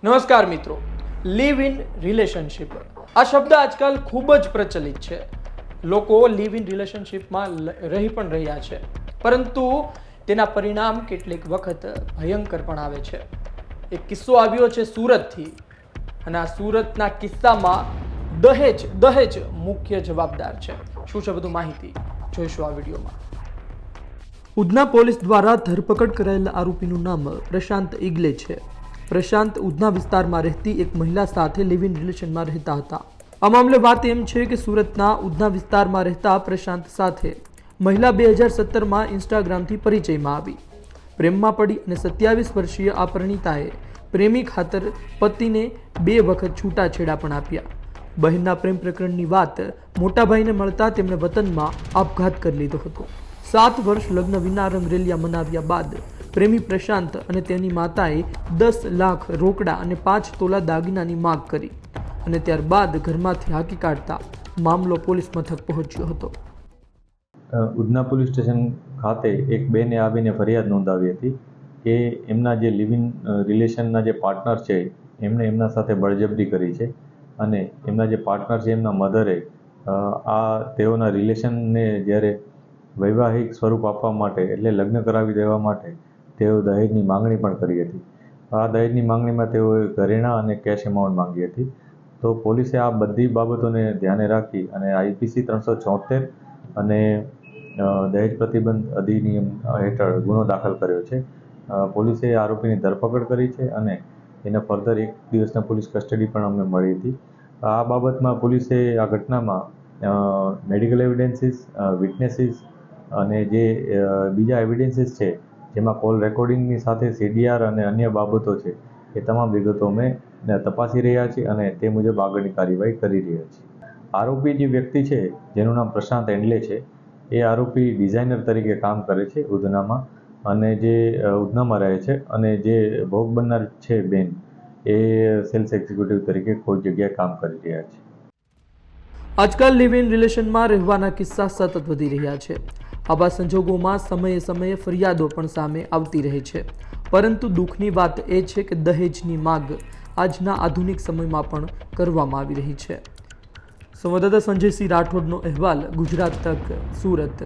નમસ્કાર મિત્રો, live in relationship આ શબ્દ આજકાલ ખૂબ જ પ્રચલિત છે. લોકો લીવ ઇન રિલેશનશિપમાં રહી પણ રહ્યા છે, પરંતુ તેના પરિણામ કેટલીક વખત ભયંકર પણ આવે છે. એક કિસ્સો આવ્યો છે સુરતથી, અને આ સુરતના કિસ્સામાં દહેજ મુખ્ય જવાબદાર છે. શું છે બધું માહિતી જોઈશું આ વિડીયોમાં. ઉધના પોલીસ દ્વારા ધરપકડ કરાયેલા આરોપીનું નામ પ્રશાંત ઇગલે છે. પ્રશાંત ઉધના વિસ્તારમાં રહેતી એક મહિલા સાથે લિવ ઇન રિલેશનમાં રહેતા હતા. આ મામલે વાત એમ છે કે સુરતના ઉધના વિસ્તારમાં રહેતા પ્રશાંત સાથે મહિલા 2017માં ઇન્સ્ટાગ્રામથી પરિચયમાં આવી, પ્રેમમાં પડી અને 27 વર્ષીય આ પરિણીતાએ પ્રેમી ખાતર પતિને 2 વખત છૂટાછેડા પણ આપ્યા. બહેનના પ્રેમ પ્રકરણની વાત મોટાભાઈને મળતા તેમણે વતનમાં આપઘાત કરી લીધો હતો. 7 વર્ષ લગ્ન વિના રંગરેલિયા મનાવ્યા બાદ પ્રેમી પ્રશાંત અને તેની માતાએ 10 લાખ રોકડા અને 5 તોલા દાગીનાની માંગ કરી અને ત્યારબાદ ઘરમાંથી હાંકી કાઢતા મામલો પોલીસ મથક પહોંચ્યો હતો. ઉધના પોલીસ સ્ટેશન ખાતે એક બેને આવીને ફરિયાદ નોંધાવી હતી કે એમના જે લિવ ઇન રિલેશનના જે પાર્ટનર છે એમણે એમના સાથે બળજબરી કરી છે, અને એમના જે પાર્ટનર છે એમના મધરે તેઓના રિલેશનને જ્યારે વૈવાહિક સ્વરૂપ આપવા માટે એટલે લગ્ન કરાવી દેવા માટે તેઓ દહેજની માંગણી પણ કરી હતી. આ દહેજની માંગણીમાં તેઓએ ઘરેણાં અને કેશ એમાઉન્ટ માંગી હતી. તો પોલીસે આ બધી બાબતોને ધ્યાને રાખી અને IPC 374 અને દહેજ પ્રતિબંધ અધિનિયમ હેઠળ ગુનો દાખલ કર્યો છે. પોલીસે આરોપીની ધરપકડ કરી છે અને એને ફર્ધર 1 દિવસના પોલીસ કસ્ટડી પણ અમને મળી હતી. આ બાબતમાં પોલીસે આ ઘટનામાં મેડિકલ એવિડન્સીસ, વિટનેસીસ અને જે બીજા એવિડન્સીસ છે, જેમાં કોલ રેકોર્ડિંગની સાથે CDR અને અન્ય બાબતો છે, એ તમામ વિગતો અમે તપાસી રહ્યા છીએ અને તે મુજબ આગળની કાર્યવાહી કરી રહ્યા છીએ. આરોપી જે વ્યક્તિ છે જેનું નામ પ્રશાંત ઇગલે છે, એ આરોપી ડિઝાઇનર તરીકે કામ કરે છે ઉધનામાં, અને જે ઉધનામાં રહે છે, અને જે ભોગ બનનાર છે બેન, એ સેલ્સ એક્ઝિક્યુટિવ તરીકે કોઈ જગ્યાએ કામ કરી રહ્યા છે. આજકાલ લિવ ઇન રિલેશનમાં રહેવાના કિસ્સા સતત વધી રહ્યા છે. આવા સંજોગોમાં સમયે ફરિયાદો પણ સામે આવતી રહે છે, પરંતુ દુઃખની વાત એ છે કે દહેજની માંગ આજના આધુનિક સમયમાં પણ કરવામાં આવી રહી છે. સંવાદદાતા સંજયસિંહ રાઠોડનો અહેવાલ, ગુજરાત તક, સુરત.